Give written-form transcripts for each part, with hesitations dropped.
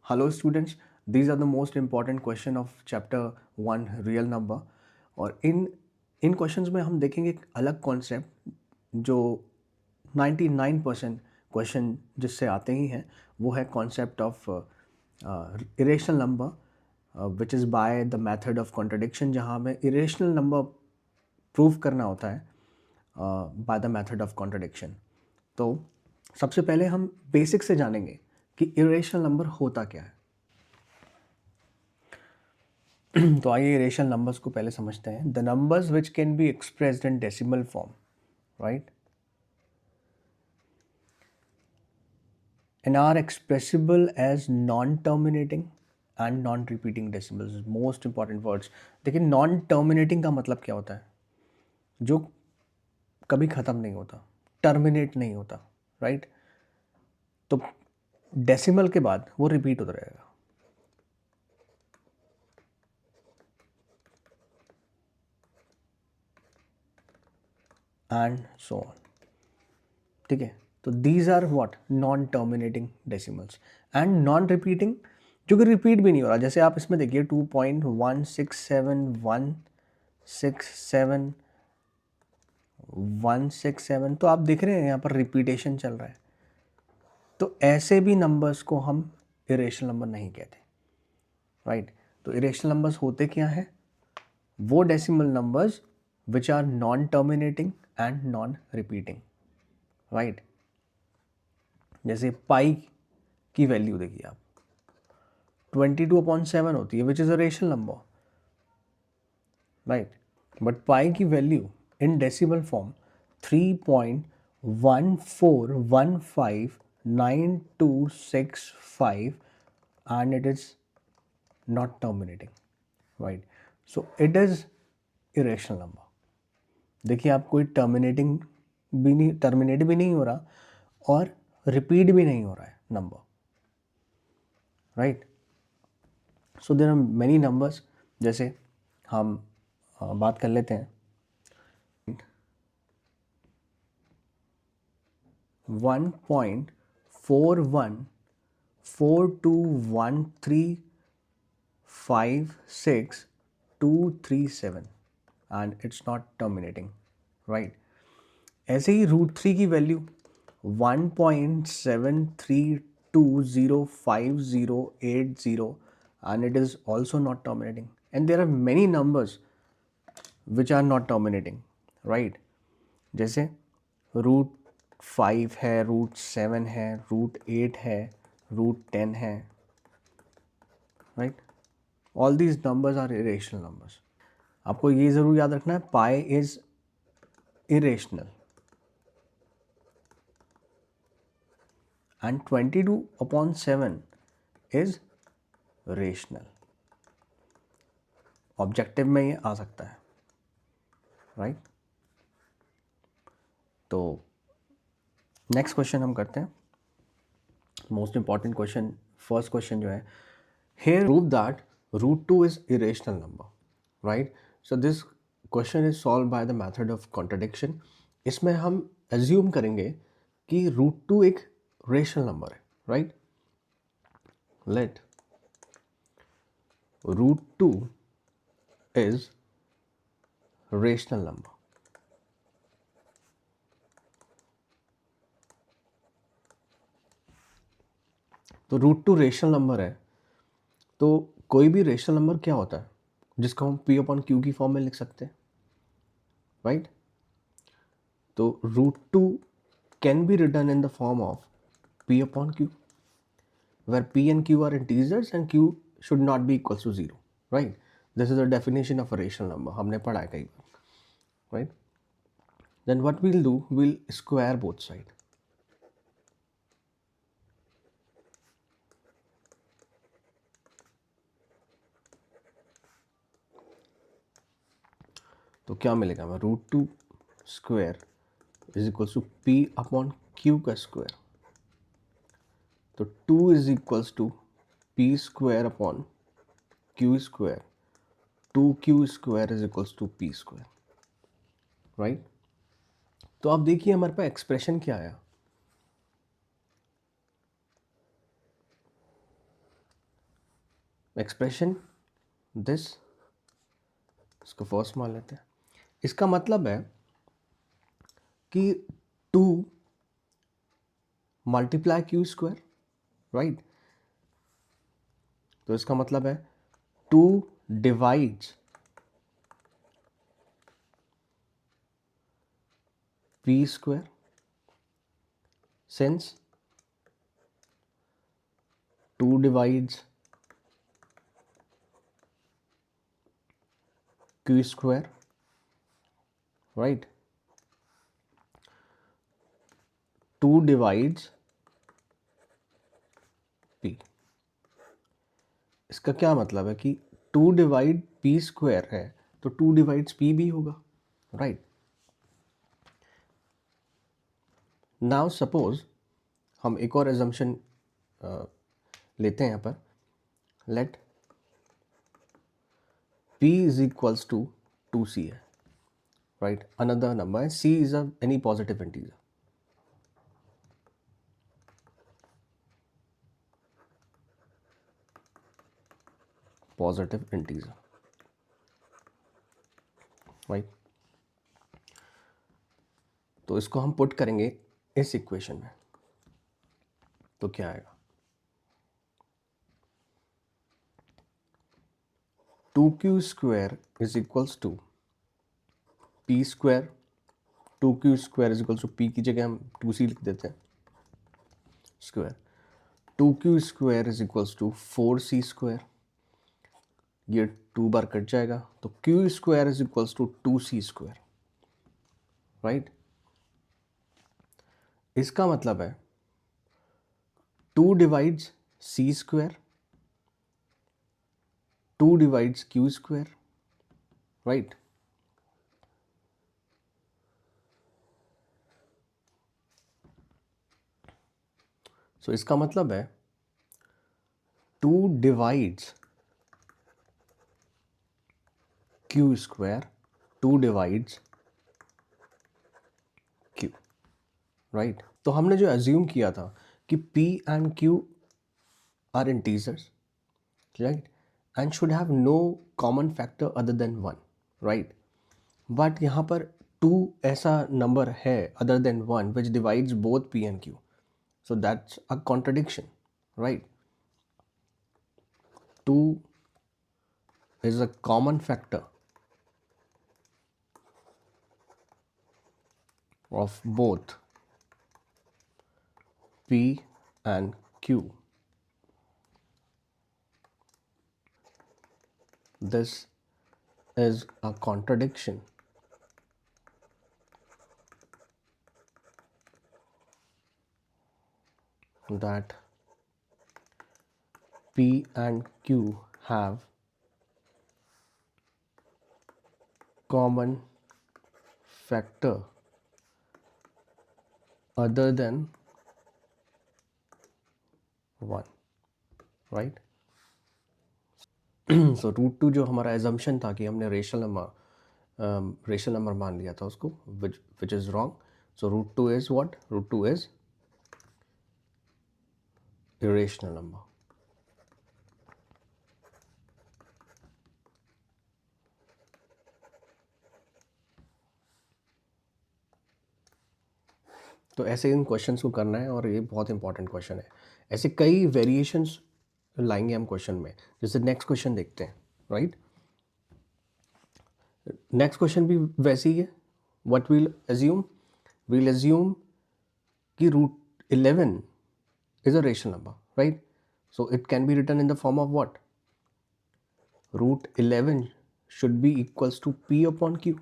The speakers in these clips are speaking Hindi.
Hello students, these are the most important question of chapter 1 real number। और इन क्वेश्चंस में हम देखेंगे एक अलग कॉन्सेप्ट जो 99% क्वेश्चन जिससे आते ही हैं, वो है concept of irrational number which is by the method of contradiction, जहाँ हमें इरेशनल नंबर प्रूव करना होता है bye the method of contradiction. तो सबसे पहले हम बेसिक से जानेंगे कि इरेशनल नंबर होता क्या है। तो आइए इरेशनल नंबर्स को पहले समझते हैं। The numbers which can be expressed in decimal form, right, and are expressible as non-terminating and non-repeating decimals। Most important words। देखिए non-terminating का मतलब क्या होता है? जो कभी ख़त्म नहीं होता, टर्मिनेट नहीं होता, राइट। तो डेसिमल के बाद वो रिपीट होता रहेगा। एंड सो ऑन, ठीक है। तो these are what non terminating decimals and non repeating, जो कि रिपीट भी नहीं हो रहा। जैसे आप इसमें देखिए 2.167167167, तो आप देख रहे हैं यहाँ पर रिपीटेशन चल रहा है। तो ऐसे भी नंबर्स को हम इरेशनल नंबर नहीं कहते, राइट। तो इरेशनल नंबर्स होते क्या हैं? वो decimal numbers which are non terminating and non repeating, right. जैसे पाई की वैल्यू देखिए आप 22/7 होती है which is a rational number, right. But pi की value in decimal form 3.14159265 and it is not terminating, right? So it is irrational number। देखिए आप कोई टर्मिनेट भी नहीं हो रहा और रिपीट भी नहीं हो रहा है number, right. So there are many numbers. जैसे हम बात कर लेते हैं 1.4141356237 and it's not terminating, right। ऐसे ही √3 की value 1.73205080 and it is also not terminating, and there are many numbers which are not terminating, right। जैसे √5 है, √7 है, √8 है, √10 है, right। all these numbers are irrational numbers। आपको ये ज़रूर याद रखना है, pi is irrational and 22/7 is rational। Objective में ये आ सकता है, राइट। तो नेक्स्ट क्वेश्चन हम करते हैं, most important question. First question जो है, here prove that √2 is irrational number, right। so this question is solved by the method of contradiction। इसमें हम assume करेंगे कि √2 एक रेशनल नंबर है, right. let √2 is rational number. तो √2 रेशनल नंबर है, तो कोई भी रेशनल नंबर क्या होता है जिसको हम P/Q की फॉर्म में लिख सकते हैं, राइट। तो √2 can be written in the form of P/Q where P and Q are integers and Q should not be equals to 0, right। this is the definition of a rational number, हमने पढ़ा है कई बार, right। then what we'll do, we'll square both side। तो क्या मिलेगा हमें, √2 square is equals to P/Q का स्क्वायर। तो 2 is equals to P square upon Q square, 2Q square is equals to P square, right. तो आप देखिए हमारे पास एक्सप्रेशन क्या आया, एक्सप्रेशन दिस, इसको फर्स्ट मान लेते हैं। इसका मतलब है कि 2 मल्टीप्लाई क्यू स्क्वायर, राइट। तो इसका मतलब है 2 divides P square, since 2 divides Q square, right. 2 divides P. इसका क्या मतलब है कि 2 डिवाइड पी स्क्वायर है तो 2 डिवाइड्स पी भी होगा, राइट। नाउ सपोज हम एक और एजम्पशन लेते हैं यहाँ पर, let p is equals to 2c है, राइट। अनदर नंबर है, c is any positive integer, positive integer, right. तो इसको हम पुट करेंगे इस इक्वेशन में, तो क्या आएगा? 2q square is equals to P square, 2q square is equals to P की जगह हम 2c लिख देते हैं square, 2q square is equals to 4c square, ये 2 बार कट जाएगा तो q square is equals to 2c square, right. इसका मतलब है 2 divides c square, 2 divides q square, right. So इसका मतलब है 2 divides q square, 2 divides q, right. तो हमने जो एज्यूम किया था कि p and q are integers, right, and should have no common factor other than 1, right. But यहाँ पर 2 ऐसा नंबर है other than 1 which divides both p and q, so that's a contradiction, right? 2 is a common factor of both p and q. This is a contradiction that p and q have common factor other than 1, right? So root two जो हमारा एजम्पशन था कि हमने रेशनल नंबर मान लिया था उसको, which is wrong. So root two is what? Root two is irrational number. तो ऐसे इन क्वेश्चंस को करना है और ये बहुत इंपॉर्टेंट क्वेश्चन है। ऐसे कई वेरिएशंस लाएंगे हम क्वेश्चन में, जैसे नेक्स्ट क्वेश्चन देखते हैं, राइट। नेक्स्ट क्वेश्चन भी वैसे ही है। व्हाट वील एज्यूम कि root 11 is a rational number, right. So it can be written in the form of what? Root 11 should be equals to p upon q।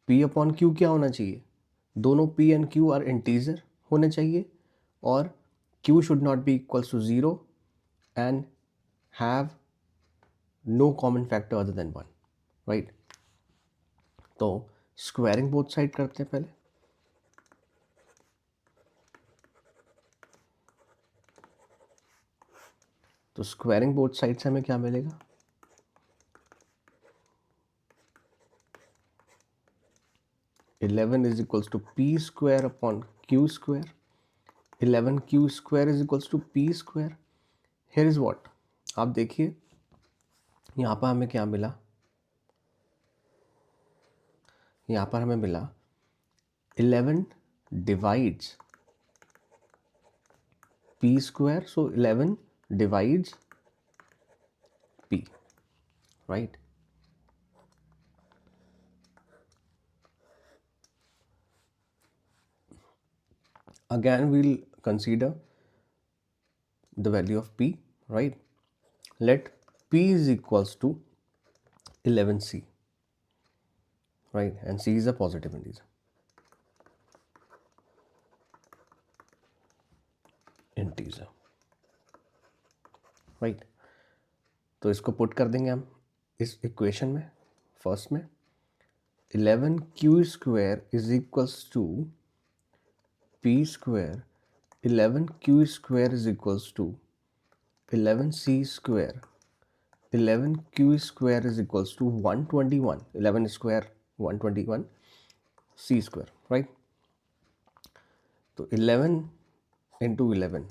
p upon q क्या होना चाहिए? दोनों p and q are integer होने चाहिए और q should not be equals to 0 and have no common factor other than 1, right. तो स्क्वायरिंग बोथ साइड करते हैं पहले। तो स्क्वायरिंग बोथ साइड से हमें क्या मिलेगा? Eleven is equals to P square upon q square. 11q square is equals to p square. Here is what? आप देखिए यहाँ पर हमें क्या मिला, यहाँ पर हमें मिला 11 divides p square, so 11 divides p, right? Again we'll consider the value of p, right? Let p is equals to 11c, right? And c is a positive integer, right? तो इसको पुट कर देंगे हम इस इक्वेशन में, फर्स्ट में 11q square is equals to p square, 11q square is equals to 11c square, 11q square is equals to 121, 11 square 121 c square, right? तो 11 into 11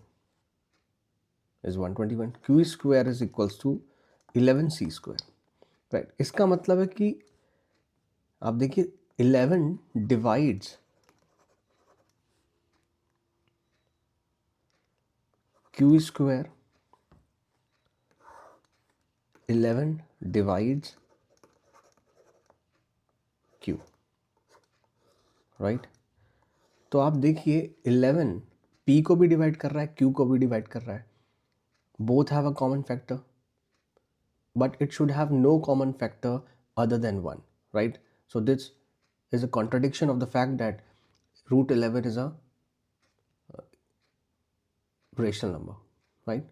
is 121, q square is equals to 11c square, right? इसका मतलब है कि आप देखिए 11 divides q square, 11 divides q, right? तो आप देखिए 11 p को भी डिवाइड कर रहा है, q को भी डिवाइड कर रहा है, both have a common factor, but it should have no common factor other than 1, right? So this is a contradiction of the fact that root 11 is a rational number, right?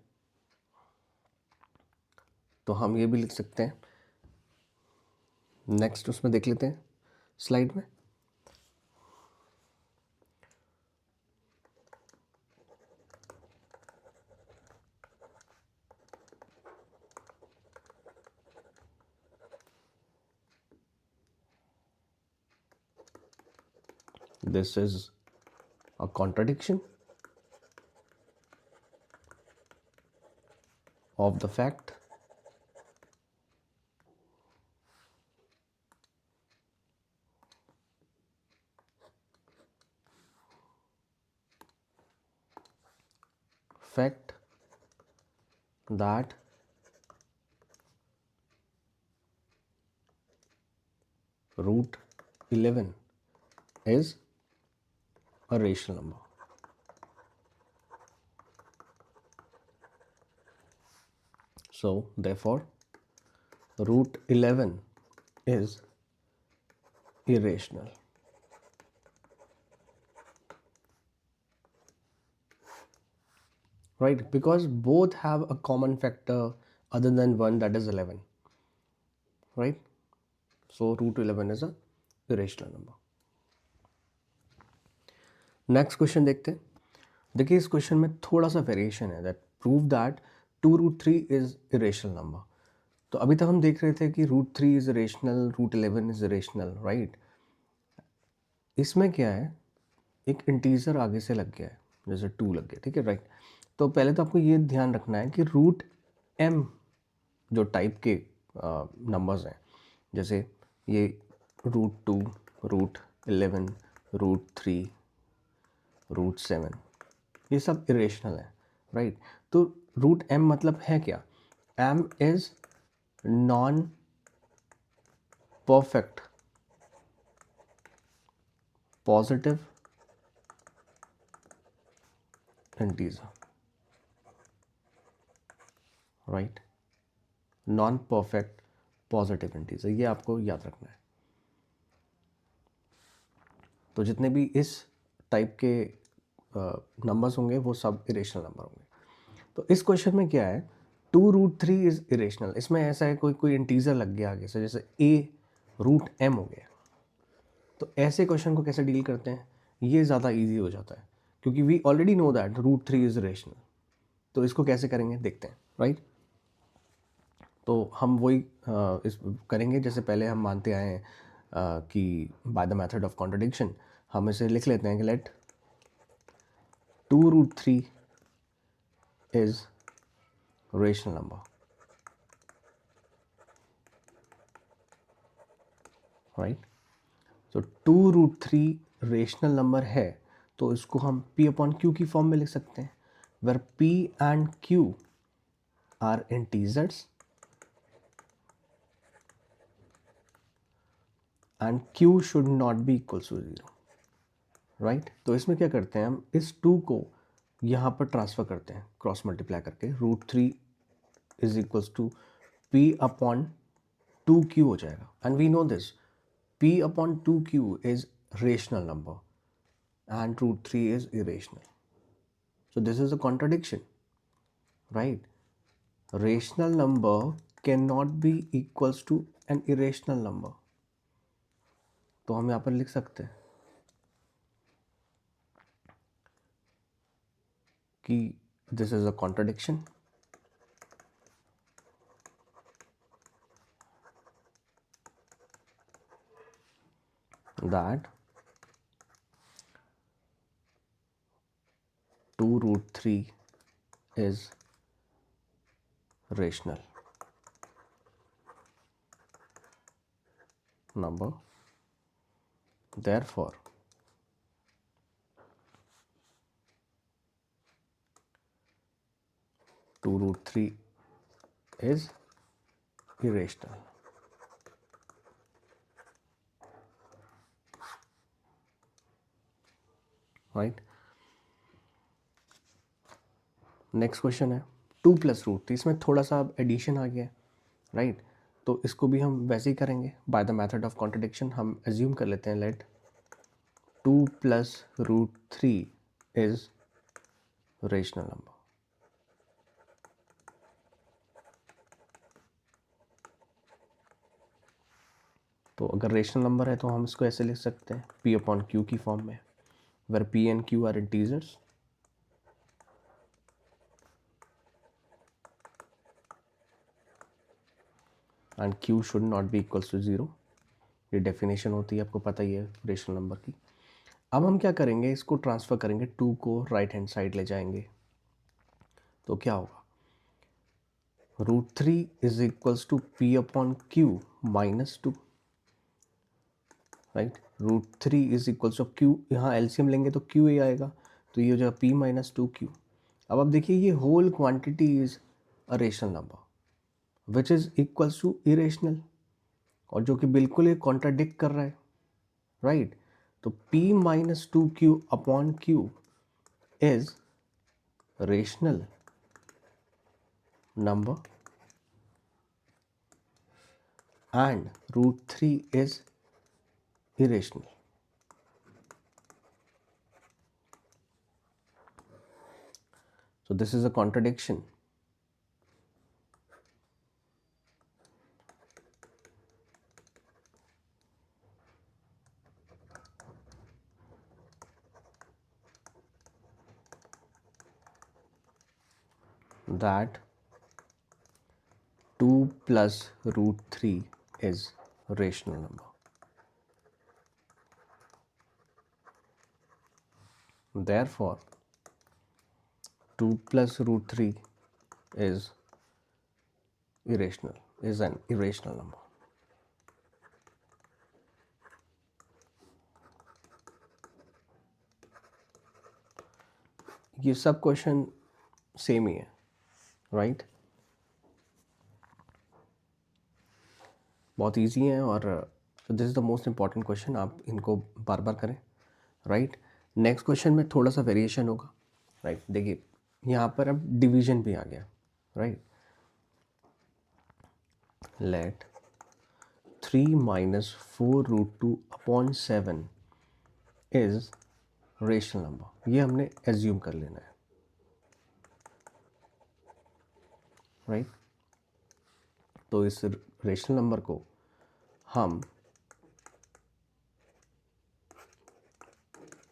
तो हम ये भी लिख सकते हैं, नेक्स्ट उसमें देख लेते हैं स्लाइड में। This is a contradiction of the fact that root 11 is a rational number. So therefore root 11 is irrational. Right, because both have a common factor other than 1, that is 11, right? So root 11 is a irrational number. Next question देखते हैं। देखिए इस क्वेश्चन में थोड़ा सा वेरिएशन है, that prove that 2√3 is irrational number. तो अभी तक हम देख रहे थे कि √3 is irrational, root 11 is irrational, right? इसमें क्या है, एक इंटीजर आगे से लग गया है, जैसे 2 लग गया, ठीक है, राइट? तो पहले तो आपको ये ध्यान रखना है कि रूट m जो टाइप के नंबर्स हैं, जैसे ये √2, रूट 11, रूट 3, रूट 7, ये सब इरेशनल है, राइट? तो रूट m मतलब है क्या? m is non perfect positive integer, right? Non perfect positive integer, ये आपको याद रखना है। तो जितने भी इस टाइप के नंबर्स होंगे वो सब इरेशनल नंबर होंगे। तो इस क्वेश्चन में क्या है, 2√3 इज इरेशनल। इसमें ऐसा है कोई इंटीजर लग गया आगे से, जैसे a√m हो गया। तो ऐसे क्वेश्चन को कैसे डील करते हैं, ये ज़्यादा इजी हो जाता है, क्योंकि we already know that √3 is irrational. तो इसको कैसे करेंगे देखते हैं, राइट? तो हम वही इस करेंगे जैसे पहले हम मानते आए हैं कि by the method of contradiction हम इसे लिख लेते हैं कि let 2√3 is rational number, right. तो 2√3 रेशनल नंबर है, तो इसको हम p अपॉन q की फॉर्म में लिख सकते हैं, where p and q are integers and q should not be equals to 0, right. तो इसमें क्या करते हैं, हम इस 2 को यहाँ पर ट्रांसफ़र करते हैं क्रॉस मल्टीप्लाई करके, √3 is equals to p upon 2q हो जाएगा, and we know this p upon 2q is rational number and √3 is irrational. So this is a contradiction, right? Rational number cannot be equals to an irrational number. तो हम यहाँ पर लिख सकते हैं कि this is a contradiction, that 2√3 is rational number. Therefore, 2√3 is irrational. Right? Next question है 2 + √3, इसमें थोड़ा सा एडिशन आ गया है, राइट। तो इसको भी हम वैसे ही करेंगे bye the method of contradiction. हम एज्यूम कर लेते हैं, लेट 2 + √3 इज रेशनल नंबर। तो अगर रेशनल नंबर है तो हम इसको ऐसे लिख सकते हैं p अपॉन q की फॉर्म में, where p and q are integers and q should not be equals to 0। ये डेफिनेशन होती है, आपको पता ही है रेशनल नंबर की। अब हम क्या करेंगे, इसको ट्रांसफ़र करेंगे, 2 को राइट हैंड साइड ले जाएंगे, तो क्या होगा, √3 is equals to p upon q minus 2, right. √3 is equals to q, यहाँ एलसीएम लेंगे तो q ही आएगा, तो ये हो जाएगा p माइनस 2q। अब आप देखिए ये whole quantity is a rational number which is equals to irrational, और जो कि बिल्कुल ये कॉन्ट्राडिक्ट कर रहा है, राइट। तो p minus 2q upon q is rational number and √3 is irrational. So this is a contradiction. That 2 plus √3 is rational number. Therefore, 2 plus √3 is irrational, is an irrational number. ये सब क्वेश्चन सेम ही है, राइट। बहुत इजी है, और this is the most important question, आप इनको बार बार करें, राइट। नेक्स्ट क्वेश्चन में थोड़ा सा वेरिएशन होगा, राइट। देखिए यहाँ पर अब डिवीजन भी आ गया, right. Let 3 minus 4√2 upon 7 is rational number, ये हमने एज्यूम कर लेना है, राइट। तो इस रेशनल नंबर को हम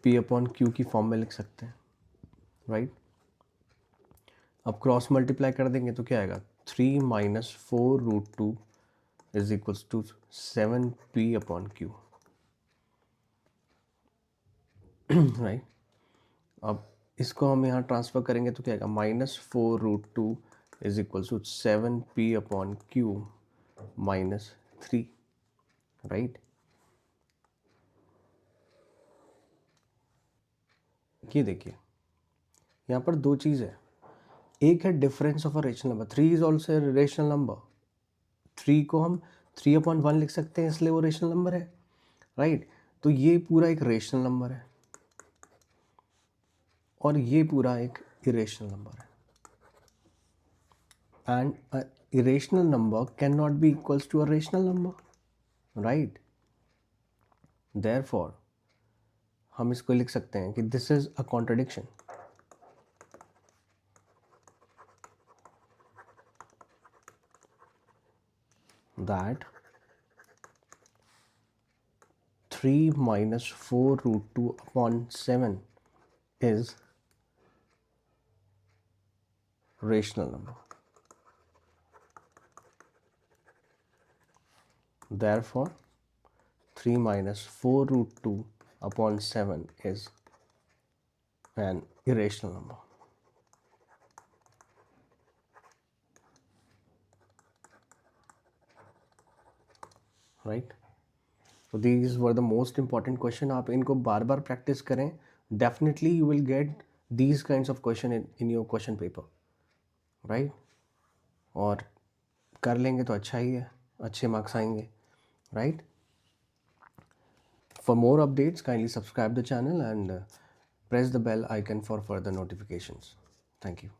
p अपॉन q की फॉर्म में लिख सकते हैं, राइट। अब क्रॉस मल्टीप्लाई कर देंगे तो क्या आएगा, 3 minus 4√2 is equals to 7p upon q, right. अब इसको हम यहाँ ट्रांसफ़र करेंगे तो क्या आएगा, -4√2 is equals to 7p upon q minus 3, right. ये देखिए यहाँ पर दो चीज़ है, एक है difference of a rational number, 3 is also a rational number, 3 को हम 3/1 लिख सकते हैं, इसलिए वो रेशनल नंबर है, राइट। तो ये पूरा एक रेशनल नंबर है और ये पूरा एक इरेशनल नंबर है, and a irrational number can not be equals to a rational number, right. Therefore हम इसको लिख सकते हैं कि this is a contradiction, that 3 minus 4 root 2 upon 7 is rational number. Therefore, 3 minus 4 root 2 upon 7 is an irrational number. Right? So these were the most important question. आप इनको बार बार practice करें. Definitely you will get these kinds of question in your question paper. Right? और कर लेंगे तो अच्छा ही है, अच्छे मार्क्स आएंगे. Right? For more updates, kindly subscribe the channel and press the bell icon for further notifications. Thank you.